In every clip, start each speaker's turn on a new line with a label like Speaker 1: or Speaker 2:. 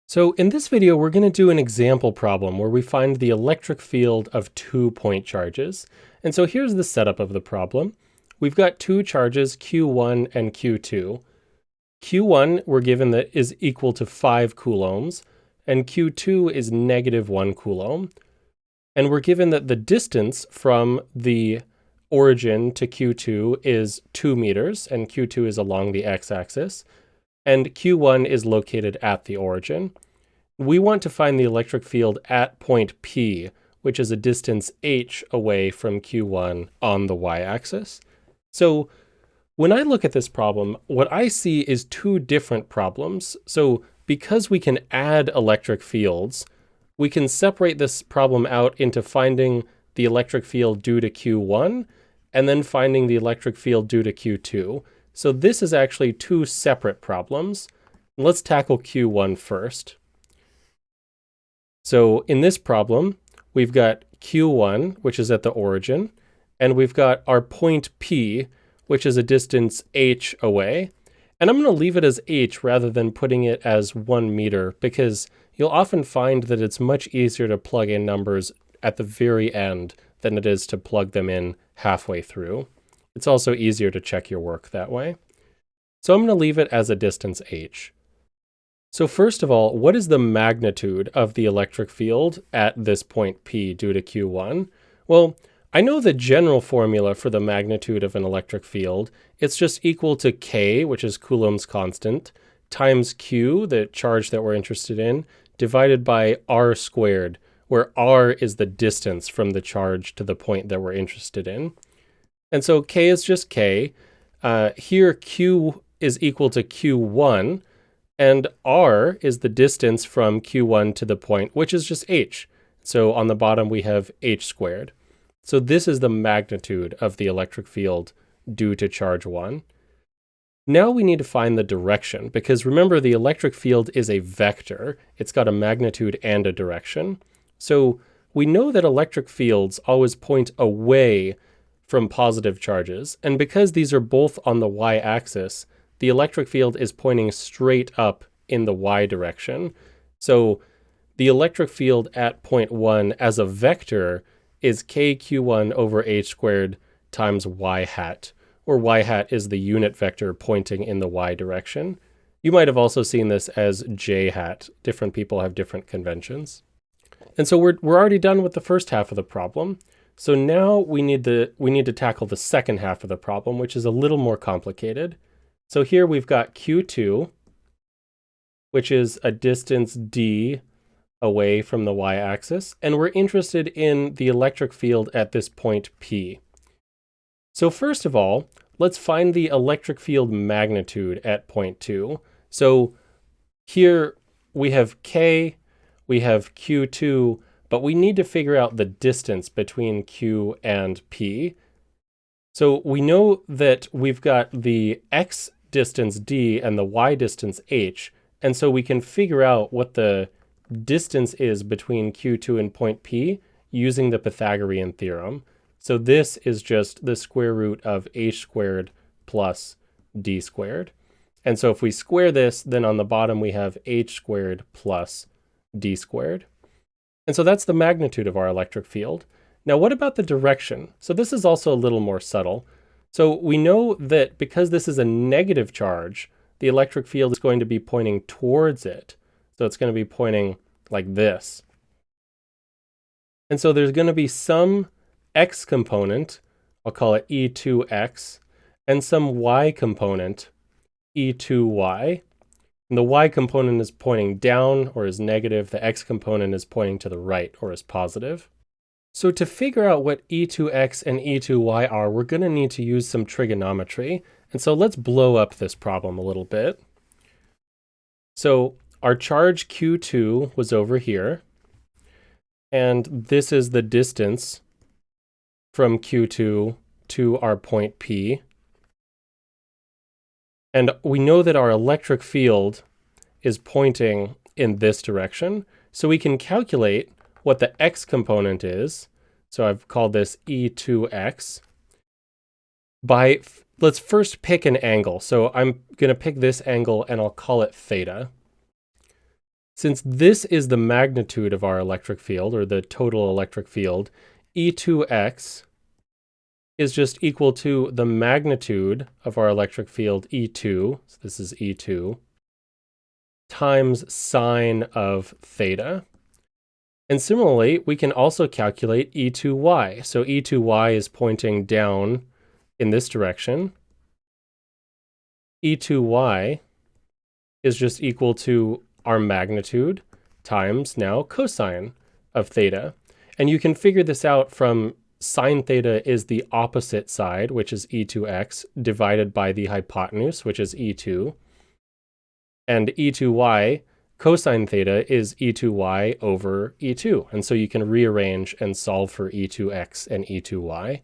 Speaker 1: So in this video, we're going to do an example problem where we find the electric field of 2 point charges. And so here's the setup of the problem. We've got two charges, Q1 and Q2. Q1 we're given that is equal to 5 coulombs, and Q2 is -1 coulomb. And we're given that the distance from the origin to Q2 is 2 meters, and Q2 is along the x-axis, and Q1 is located at the origin. We want to find the electric field at point P, which is a distance h away from Q1 on the y-axis. So when I look at this problem, what I see is two different problems. So because we can add electric fields, we can separate this problem out into finding the electric field due to Q1 and then finding the electric field due to Q2. So this is actually two separate problems. Let's tackle Q1 first. So in this problem, we've got Q1, which is at the origin, and we've got our point P, which is a distance h away. And I'm going to leave it as h rather than putting it as 1 meter, because you'll often find that it's much easier to plug in numbers at the very end than it is to plug them in halfway through. It's also easier to check your work that way. So I'm going to leave it as a distance h. So first of all, what is the magnitude of the electric field at this point P due to Q1? Well, I know the general formula for the magnitude of an electric field. It's just equal to K, which is Coulomb's constant, times Q, the charge that we're interested in, divided by R squared, where R is the distance from the charge to the point that we're interested in. And so K is just K. Here Q is equal to Q1, and R is the distance from Q1 to the point, which is just h. So on the bottom we have h squared. So this is the magnitude of the electric field due to charge 1. Now we need to find the direction, because remember the electric field is a vector. It's got a magnitude and a direction. So we know that electric fields always point away from positive charges. And because these are both on the y-axis, the electric field is pointing straight up in the y direction. So the electric field at point 1 as a vector is kq1 over h squared times y hat, or y hat is the unit vector pointing in the y direction. You might have also seen this as j hat. Different people have different conventions. And so we're already done with the first half of the problem. So now we need to tackle the second half of the problem, which is a little more complicated. So here we've got Q2, which is a distance d away from the y-axis, and we're interested in the electric field at this point P. So first of all, let's find the electric field magnitude at point 2. So here we have K, we have Q2, but we need to figure out the distance between Q and P. So we know that we've got the x distance d and the y distance h, and so we can figure out what the distance is between Q2 and point P using the Pythagorean theorem. So this is just the square root of h squared plus d squared. And so if we square this, then on the bottom we have h squared plus d squared. And so that's the magnitude of our electric field. Now what about the direction? So this is also a little more subtle. So we know that because this is a negative charge, the electric field is going to be pointing towards it. So it's going to be pointing like this. And so there's going to be some x component, I'll call it E2x, and some y component, E2y. And the y component is pointing down or is negative. The x component is pointing to the right or is positive. So to figure out what E2x and E2y are, we're going to need to use some trigonometry. And so let's blow up this problem a little bit. So our charge Q2 was over here, and this is the distance from Q2 to our point P. And we know that our electric field is pointing in this direction, so we can calculate what the x component is. So I've called this E2x. Let's first pick an angle. So I'm going to pick this angle and I'll call it theta. Since this is the magnitude of our electric field, or the total electric field, E2x is just equal to the magnitude of our electric field E2, so this is E2, times sine of theta. And similarly, we can also calculate E2y. So E2y is pointing down in this direction. E2y is just equal to our magnitude times now cosine of theta. And you can figure this out from sine theta is the opposite side, which is E2x, divided by the hypotenuse, which is E2. And E2y, cosine theta, is E2y over E2. And so you can rearrange and solve for E2x and E2y.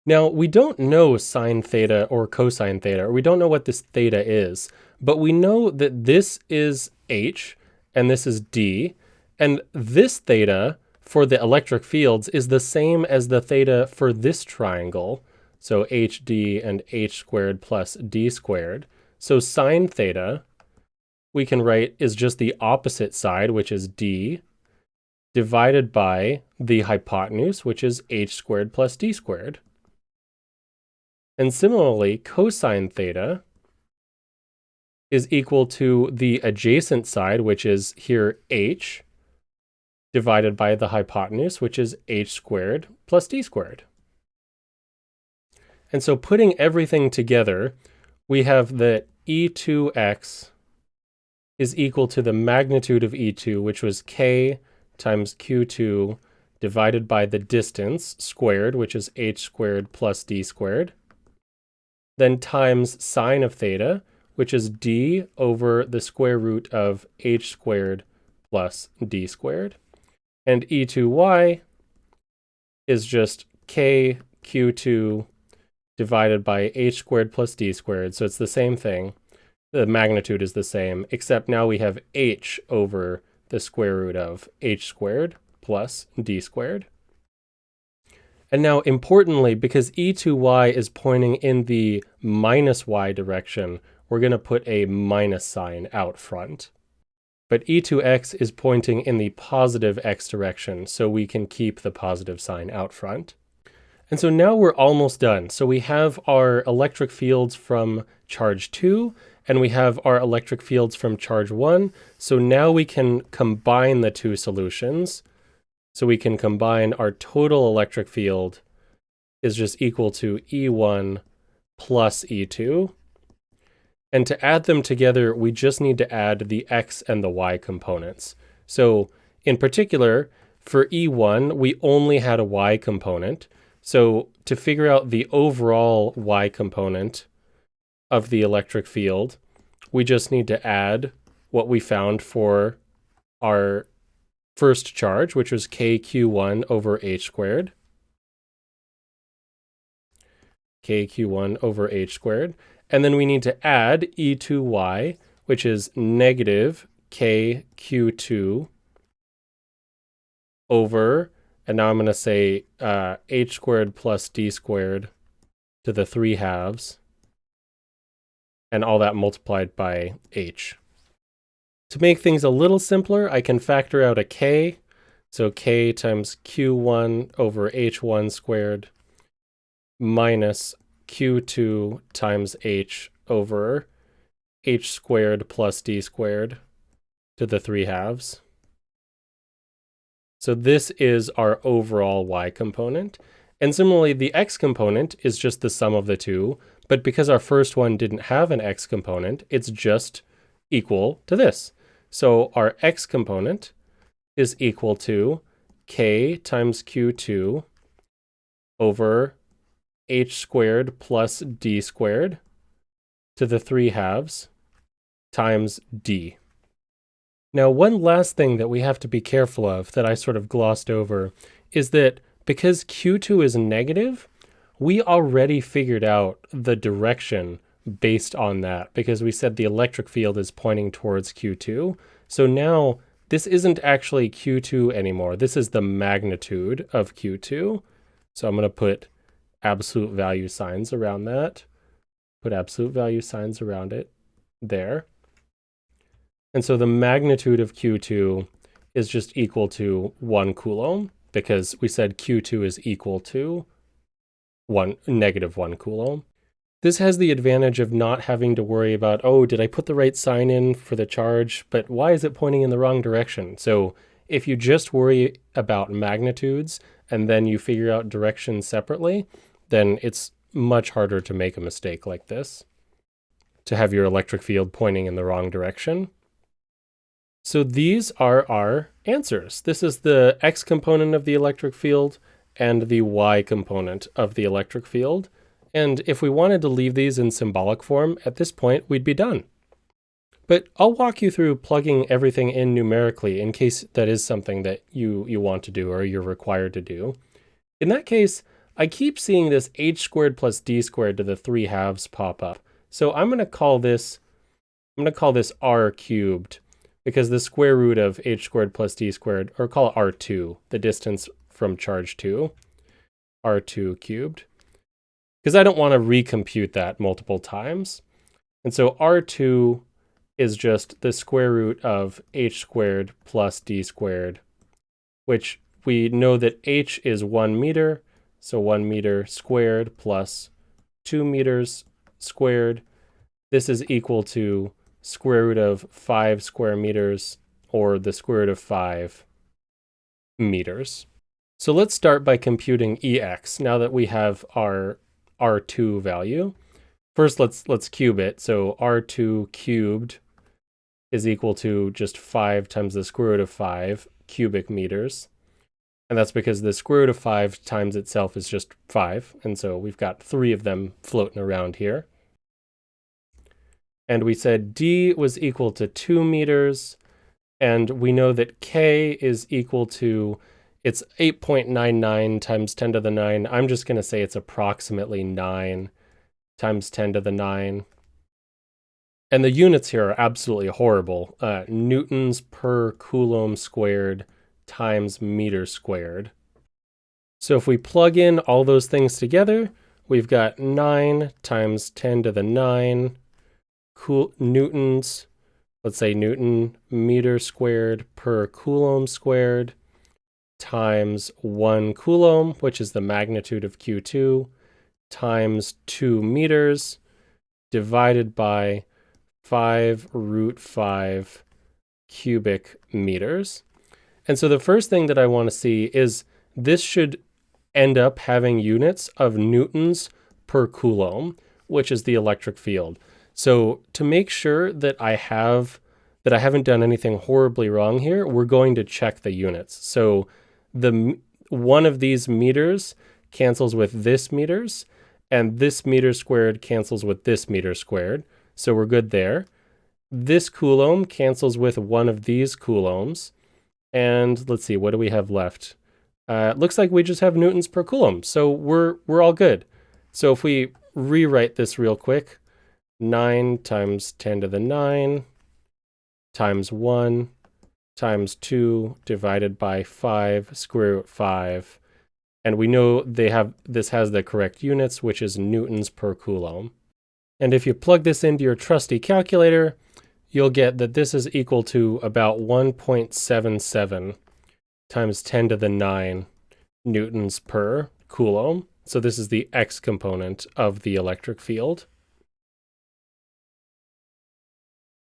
Speaker 1: Now, we don't know sine theta or cosine theta, or we don't know what this theta is, but we know that this is h and this is d, and this theta for the electric fields is the same as the theta for this triangle, so hd and h squared plus d squared. So sine theta, we can write, is just the opposite side, which is d, divided by the hypotenuse, which is h squared plus d squared. And similarly, cosine theta is equal to the adjacent side, which is here h, divided by the hypotenuse, which is h squared plus d squared. And so putting everything together, we have that E2x is equal to the magnitude of E2, which was k times Q2 divided by the distance squared, which is h squared plus d squared, then times sine of theta, which is d over the square root of h squared plus d squared. And E2y is just k Q2 divided by h squared plus d squared. So it's the same thing. The magnitude is the same, except now we have h over the square root of h squared plus d squared. And now, importantly, because E2y is pointing in the minus y direction, we're going to put a minus sign out front. But E2x is pointing in the positive x direction, so we can keep the positive sign out front. And so now we're almost done. So we have our electric fields from charge 2, and we have our electric fields from charge 1. So now we can combine the two solutions. So we can combine our total electric field is just equal to E1 plus E2. And to add them together, we just need to add the x and the y components. So in particular, for E1, we only had a y component. So to figure out the overall y component of the electric field, we just need to add what we found for our first charge, which was kq1 over h squared. kq1 over h squared. And then we need to add E2y, which is negative kq2 over, and now I'm going to say h squared plus d squared to the 3/2, and all that multiplied by h. To make things a little simpler, I can factor out a k. So k times q1 over h1 squared minus q2 times h over h squared plus d squared to the 3/2. So this is our overall y component. And similarly, the x component is just the sum of the two. But because our first one didn't have an x component, it's just equal to this. So our x component is equal to k times q2 over h squared plus d squared to the 3/2 times d. Now, one last thing that we have to be careful of that I sort of glossed over is that because q2 is negative, we already figured out the direction based on that because we said the electric field is pointing towards q2. So now this isn't actually q2 anymore. This is the magnitude of q2. So I'm going to put absolute value signs around that. Put absolute value signs around it there. And so the magnitude of Q2 is just equal to 1 coulomb, because we said Q2 is equal to negative 1 coulomb. This has the advantage of not having to worry about, oh, did I put the right sign in for the charge, but why is it pointing in the wrong direction? So if you just worry about magnitudes and then you figure out directions separately, then it's much harder to make a mistake like this, to have your electric field pointing in the wrong direction. So these are our answers. This is the x component of the electric field and the y component of the electric field. And if we wanted to leave these in symbolic form, at this point, we'd be done. But I'll walk you through plugging everything in numerically in case that is something that you want to do or you're required to do. In that case, I keep seeing this h squared plus d squared to the 3/2 pop up. So I'm going to call this r cubed, because the square root of h squared plus d squared, or call it r2, the distance from charge 2, r2 cubed, because I don't want to recompute that multiple times. And so r2 is just the square root of h squared plus d squared, which we know that h is 1 meter, so 1 meter squared plus 2 meters squared. This is equal to square root of 5 square meters, or the square root of 5 meters. So let's start by computing EX now that we have our R2 value. First, let's cube it. So R2 cubed is equal to just 5 times the square root of 5 cubic meters. And that's because the square root of 5 times itself is just 5. And so we've got 3 of them floating around here. And we said D was equal to 2 meters. And we know that K is equal to, it's 8.99 times 10 to the 9. I'm just going to say it's approximately 9 times 10 to the 9. And the units here are absolutely horrible. Newtons per coulomb squared times meter squared. So if we plug in all those things together, we've got 9 times 10 to the 9 newtons, let's say Newton meter squared per coulomb squared, times 1 coulomb, which is the magnitude of Q2, times 2 meters, divided by 5 root 5 cubic meters. And so the first thing that I want to see is this should end up having units of newtons per coulomb, which is the electric field. So to make sure that I haven't done anything horribly wrong here, we're going to check the units. So one of these meters cancels with this meters, and this meter squared cancels with this meter squared. So we're good there. This coulomb cancels with one of these coulombs. And let's see, what do we have left? Looks like we just have newtons per coulomb. So we're all good. So if we rewrite this real quick, 9 times 10 to the 9 times 1 times 2 divided by 5 square root 5. And we know this has the correct units, which is newtons per coulomb. And if you plug this into your trusty calculator, you'll get that this is equal to about 1.77 times 10 to the 9 newtons per coulomb. So this is the x component of the electric field.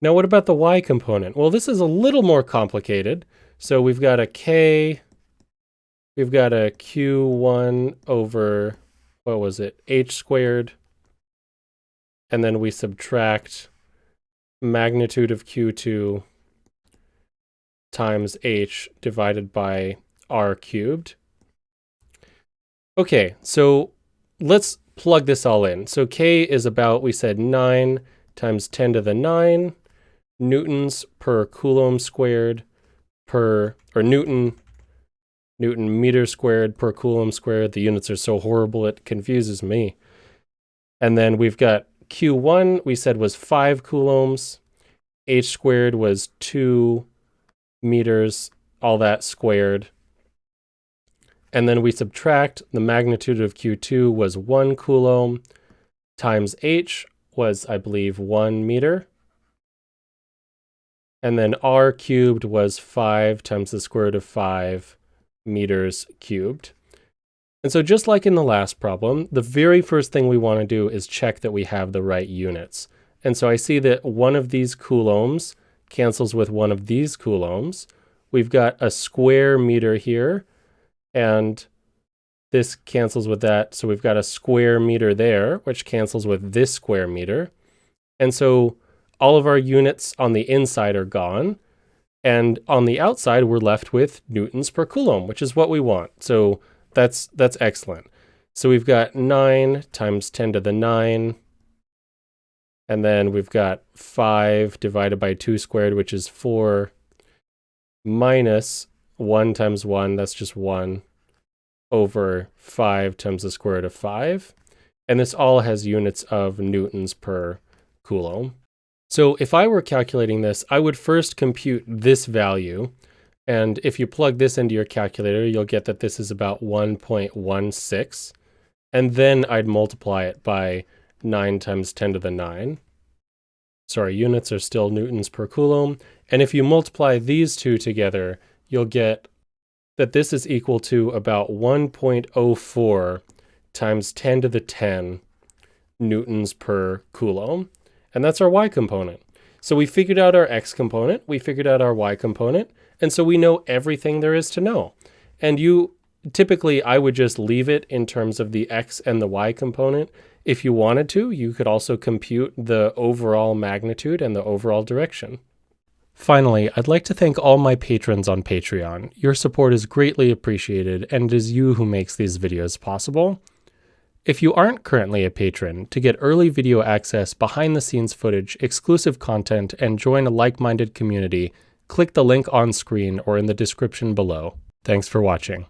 Speaker 1: Now what about the y component? Well, this is a little more complicated. So we've got a k, we've got a q1 over, what was it, h squared, and then we subtract magnitude of Q2 times h divided by r cubed. Okay, so let's plug this all in. So k is about, we said 9 times 10 to the 9 newtons per coulomb squared per, or Newton meter squared per coulomb squared. The units are so horrible it confuses me. And then we've got Q1 we said was 5 coulombs, h squared was 2 meters, all that squared. And then we subtract the magnitude of Q2 was 1 coulomb times h was, I believe, 1 meter. And then r cubed was 5 times the square root of 5 meters cubed. And so just like in the last problem, the very first thing we want to do is check that we have the right units. And so I see that one of these coulombs cancels with one of these coulombs. We've got a square meter here, and this cancels with that. So we've got a square meter there, which cancels with this square meter. And so all of our units on the inside are gone. And on the outside, we're left with newtons per coulomb, which is what we want. So that's excellent. So we've got 9 times 10 to the 9. And then we've got 5 divided by 2 squared, which is 4, minus 1 times 1, that's just 1, over 5 times the square root of 5. And this all has units of newtons per coulomb. So if I were calculating this, I would first compute this value. And if you plug this into your calculator, you'll get that this is about 1.16. And then I'd multiply it by 9 times 10 to the 9. Sorry, units are still newtons per coulomb. And if you multiply these two together, you'll get that this is equal to about 1.04 times 10 to the 10 newtons per coulomb. And that's our y component. So we figured out our x component, we figured out our y component, and so we know everything there is to know. And typically I would just leave it in terms of the x and the y component. If you wanted to, you could also compute the overall magnitude and the overall direction. Finally, I'd like to thank all my patrons on Patreon. Your support is greatly appreciated, and it is you who makes these videos possible. If you aren't currently a patron, to get early video access, behind-the-scenes footage, exclusive content, and join a like-minded community, click the link on screen or in the description below. Thanks for watching.